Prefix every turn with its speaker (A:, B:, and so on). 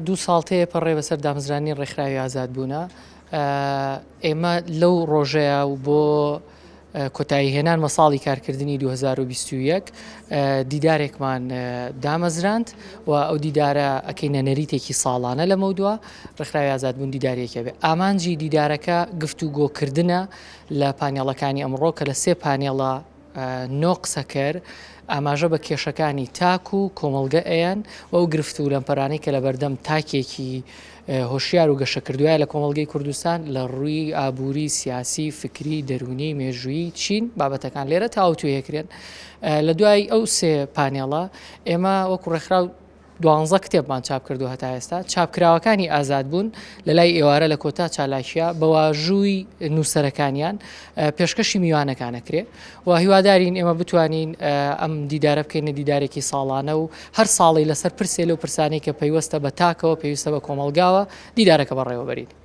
A: دوو ساڵتەیە پەڕێ بەسەر دامەزرانی ڕێکخراوی ئازادبوونە. ئێمە لەو ڕۆژەیە و بۆ کۆتایی هێنانمە ساڵی کارکردنی 2021 دیدارێکمان دامەزراند و ئەو دیدارە ئەکەینە نەریتێکی ساڵانە لە مەودووە ڕێکخراوی ئازادبوون دیدارێکە بێ. ئامانجی دیدارەکە گفتوگۆکردنە لە پانێڵەکانی ئەمڕۆ کە لە 3 پانێڵە نۆ قسە کرد ئاماژە بە کێشەکانی تاک و کۆمەڵگە ئەیان و ئەو گرفت و لەمپەرانی کە لە بەردەم تاکێکی هۆشیار و گەشەکردوایە لە کۆمەڵگەی کوردستان لە ڕووی ئابووری سیاسی فکری دەرونی مێژووی چین بابەتەکان لێرە تاوتوێکرێن. لە دوای ئەو 3 پانێڵە ئێمە وەکو ڕێکخراو 12 کتێبمان چاپ کردو هەتا ئێستا چاپکراوەکانی ئازادبوون لە لای ئێوارە لە کۆتا چالاکیە بە واژووی نووسەرەکانیان پێشکەشی میوانەکانەکرێ و هیوادارین ئێمە بتوانین ئەم دیدارە بکەینە دیدارێکی ساڵانە و هەر ساڵی لەسەر پرسێ لەو پرسانەی کە پەیوەستە بە تاکەوە پێویستە بە کۆمەڵگاوە دیدارەکە بەڕێوەبەرین.